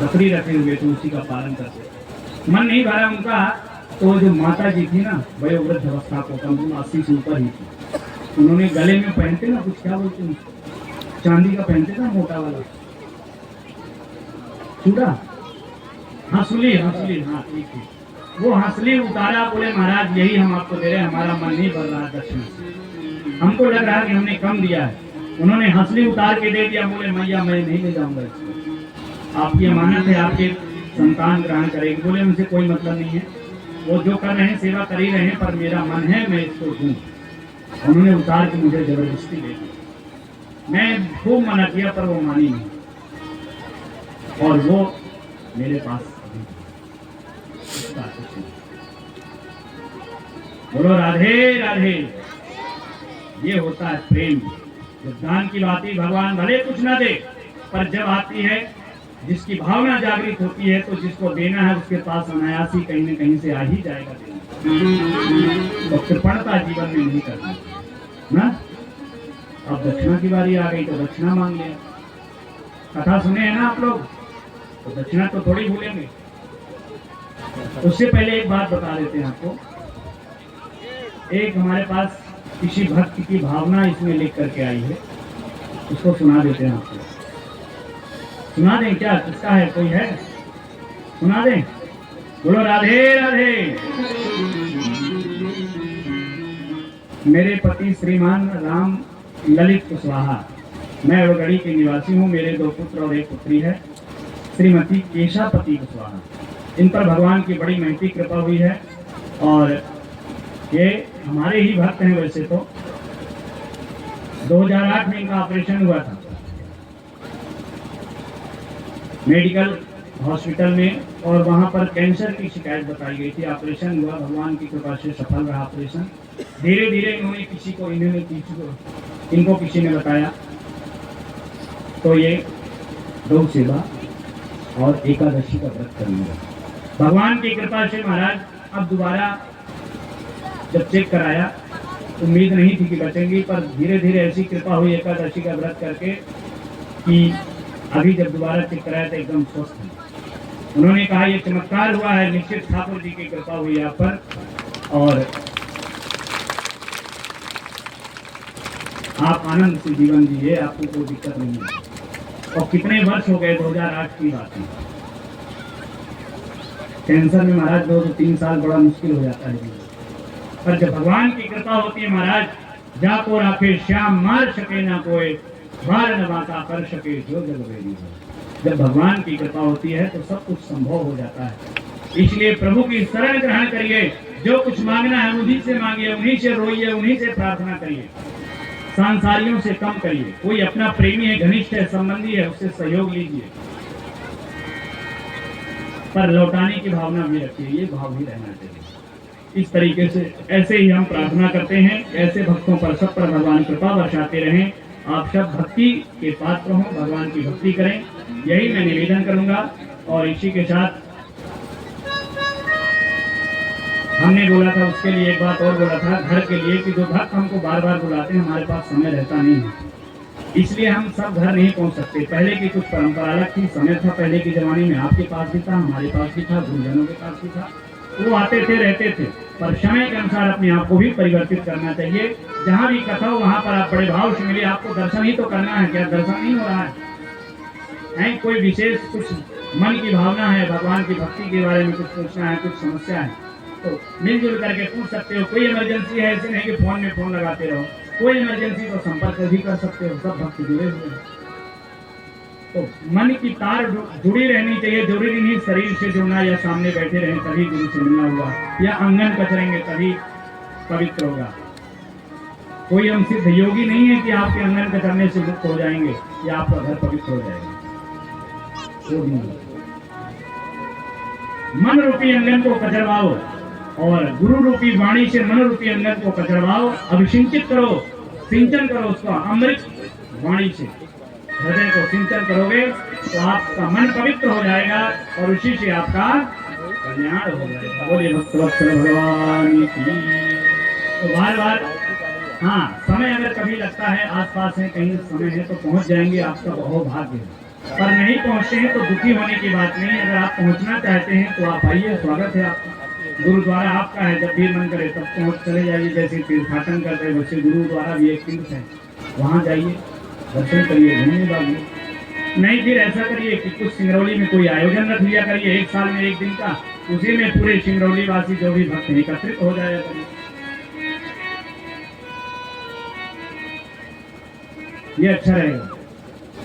बकरी रखे हुए थे, उसी का पालन करते। मन नहीं भरा उनका, तो जो माता जी थी ना, वयोवृद्ध अवस्था को, कम से कम 80 से ऊपर ही थी, उन्होंने गले में पहनते ना कुछ, क्या बोलते हैं, चांदी का पहनते ना, मोटा वाला चूड़ा, हंसली, हंसली, हाँ ठीक है, वो हंसली उतारा। बोले महाराज यही हम आपको दे रहे हैं, हमारा मन नहीं भर रहा दक्षिण से, हमको लग रहा है कि हमने कम दिया है। उन्होंने हंसली उतार के दे दिया। बोले मैया मैं नहीं ले जाऊंगा इसको, आपकी अमानत है, आपके संतान ग्रहण करेगी। बोले उनसे कोई मतलब नहीं है, वो जो कर रहे हैं सेवा कर ही रहे हैं, पर मेरा मन है मैं इसको दूं। उन्होंने उतार के मुझे जबरदस्ती दे दी। मैं खूब मना किया पर वो मानी नहीं, और वो मेरे पास बोलो राधे राधे। ये होता है प्रेम। जब दान की बात ही, भगवान भले कुछ ना दे, पर जब आती है, जिसकी भावना जागृत होती है, तो जिसको देना है उसके पास अनायास ही कहीं न कहीं से आ ही जाएगा देना। तो कृपणता जीवन में नहीं करना ना। अब दक्षिणा की बारी आ गई तो दक्षिणा मांग लिया। कथा सुने हैं ना आप लोग, तो दक्षिणा तो थोड़ी भूलेंगे। उससे पहले एक बात बता देते हैं आपको। एक हमारे पास किसी भक्त की भावना इसमें लिख करके आई है, उसको सुना देते हैं आपको। सुना दें क्या? किसका है? कोई है? सुना दें। बोलो राधे राधे। मेरे पति श्रीमान राम ललित कुशवाहा, मैं अड़गड़ी के निवासी हूँ। मेरे 2 पुत्र और 1 पुत्री है, श्रीमती केशापति कुशवाहा। इन पर भगवान की बड़ी महती कृपा हुई है, और ये हमारे ही भक्त हैं। वैसे तो 2008 में इनका ऑपरेशन हुआ था मेडिकल हॉस्पिटल में, और वहां पर कैंसर की शिकायत बताई गई थी। ऑपरेशन हुआ, भगवान की कृपा से सफल रहा ऑपरेशन। धीरे धीरे इन्होंने किसी को इनको किसी ने बताया, तो ये गौ सेवा और एकादशी का व्रत करेंगे। भगवान की कृपा से महाराज अब दोबारा जब चेक कराया, उम्मीद नहीं थी कि बचेंगी, पर धीरे धीरे ऐसी कृपा हुई एकादशी का व्रत करके कि अभी जब दोबारा चेक कराया तो एकदम स्वस्थ है। उन्होंने कहा ये चमत्कार हुआ है, निश्चित ठाकुर जी की कृपा हुई आप पर, और आप आनंद से जीवन जिए, आपको कोई दिक्कत नहीं है। और कितने वर्ष हो गए, 2008 की बात है। कैंसर में महाराज 2 से 3 साल बड़ा मुश्किल हो जाता है, पर जब भगवान की कृपा होती है महाराज, जाको राखे श्याम मार सके ना कोई, बार नवाता कर सके जो जग वेदी हो। जब भगवान की कृपा होती है तो सब कुछ संभव हो जाता है। इसलिए प्रभु की शरण ग्रहण करिए, जो कुछ मांगना है उन्हीं से मांगिए, उन्हीं से रोइए, उन्हीं से प्रार्थना करिए, सांसारियों से कम करिए। कोई अपना प्रेमी है, घनिष्ठ है, संबंधी है, उससे सहयोग लीजिए, पर लौटाने की भावना भी रखिए, ये भाव भी रहना चाहिए। इस तरीके से ऐसे ही हम प्रार्थना करते हैं, ऐसे भक्तों पर सब पर भगवान कृपा बरसाते रहें। आप सब भक्ति के पात्र हों, भगवान की भक्ति करें, यही मैं निवेदन करूंगा। और इसी के साथ हमने बोला था, उसके लिए एक बात और बोला था, घर के लिए, कि जो भक्त हमको बार बार बुलाते हैं, हमारे पास समय रहता नहीं है, इसलिए हम सब घर नहीं पहुंच सकते। पहले की कुछ परंपरा अलग थी, समय था पहले के जमाने में, आपके पास भी था, हमारे पास भी था, गुरुजनों के पास भी था, वो आते थे, रहते थे। पर समय के अनुसार अपने आप को भी परिवर्तित करना चाहिए। जहाँ भी कथा हो वहाँ पर आप बड़े भाव से मिले, आपको दर्शन ही तो करना है, क्या दर्शन नहीं हो रहा है? कोई विशेष कुछ मन की भावना है, भगवान की भक्ति के बारे में कुछ पूछना है, कुछ समस्या है, तो मिलजुल करके पूछ सकते हो। कोई इमरजेंसी है, ऐसे नहीं कि फोन में फोन लगाते रहो, कोई इमरजेंसी तो संपर्क भी कर सकते हो, सब भक्त जुड़े हुए हैं। तो मन की तार जुड़ी रहनी चाहिए, जरूरी नहीं शरीर से जुड़ना या सामने बैठे रहें तभी गुरु से मिलना हुआ, या आंगन कचरेंगे तभी पवित्र होगा। कोई हम सिद्ध योगी नहीं है कि आपके आंगन कचरने से मुक्त हो जाएंगे या आपका घर पवित्र हो जाएगा। मन रूपी अंगन को कचरवाओ, और गुरु रूपी वाणी से मन रूपी अंगन को कचरवाओ। अभिसिंचित करो, सिंचन करो उसका अमृत वाणी से। हृदय को सिंचन करोगे तो आपका मन पवित्र हो जाएगा, और उसी से आपका कल्याण हो जाएगा। बोलिए भक्तवत्सल भगवान की। तो बार बार हाँ, समय अगर कभी लगता है, आसपास है, कहीं समय है तो पहुंच जाएंगे, आपका बहुत भाग्य है। पर नहीं पहुंचते हैं तो दुखी होने की बात नहीं है। अगर आप पहुंचना चाहते हैं तो आप आइए, स्वागत है आपका। गुरुद्वारा आपका है, जब भी मन करे तब पहुंच चले जाइए। जैसे तीर्थाटन करते हैं वैसे गुरुद्वारा भी एक तीर्थ है, वहाँ जाइए, दर्शन करिए, घूमिए भागिए। नहीं फिर ऐसा करिए कि कुछ सिंगरौली में कोई आयोजन रख लिया करिए, एक साल में एक दिन का, उसी में पूरे सिंगरौली वासी जो भी भक्त एकत्रित हो जाया करिए। ये अच्छा रहेगा।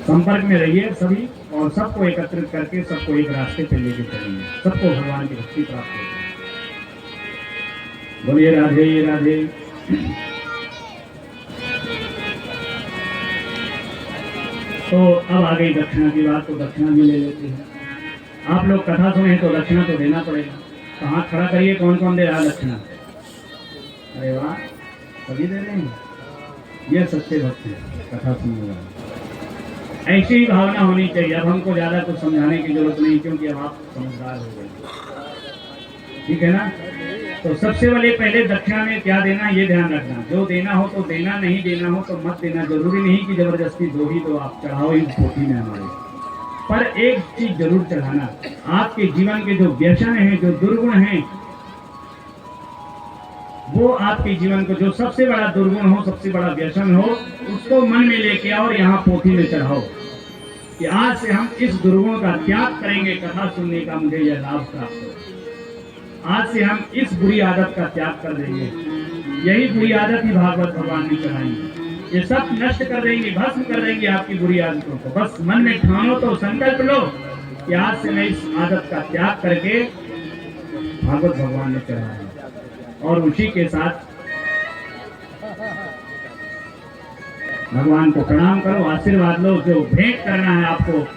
संपर्क में रहिए सभी, और सबको एकत्रित करके सबको एक रास्ते पे लेके चलेंगे, सबको भगवान की भक्ति प्राप्त होगी। बोलिए राधे राधे। तो अब आ गई दक्षिणा की बात, तो दक्षिणा भी ले लेते हैं। आप लोग कथा सुने तो दक्षिणा तो देना पड़ेगा। तो हाथ खड़ा करिए, कौन कौन दे रहा दक्षिणा? अरे वाह, सभी दे रहे हैं। ये सच्चे भक्त हैं, कथा सुनने वाले। ऐसी ही भावना होनी चाहिए। अब हमको ज्यादा कुछ समझाने की जरूरत नहीं, क्योंकि अब आप समझदार हो गए, ठीक है ना। तो सबसे पहले दक्षिणा में क्या देना ये ध्यान रखना। जो देना हो तो देना, नहीं देना हो तो मत देना। जरूरी नहीं कि जबरदस्ती दो ही दो, आप चढ़ाओ ही पोथी में हमारे। पर एक चीज जरूर चढ़ाना, आपके जीवन के जो व्यसन हैं, जो दुर्गुण हैं, वो आपके जीवन को जो सबसे बड़ा दुर्गुण हो, सबसे बड़ा व्यसन हो, उसको मन में लेके आओ और यहाँ पोथी में चढ़ाओ कि आज से हम इस दुर्गुण का त्याग करेंगे। कथा सुनने का मुझे यह लाभ प्राप्त हो। आज से हम इस बुरी आदत का त्याग कर देंगे। यही बुरी आदत ही भागवत भगवान ने चढ़ाई। ये सब नष्ट कर देंगे, भस्म कर देंगे आपकी बुरी आदतों को। बस मन में ठानो, तो संकल्प लो कि आज से मैं इस आदत का त्याग करके, भागवत भगवान ने चढ़ाया। और उसी के साथ भगवान को प्रणाम करो, आशीर्वाद लो। जो भेंट करना है आपको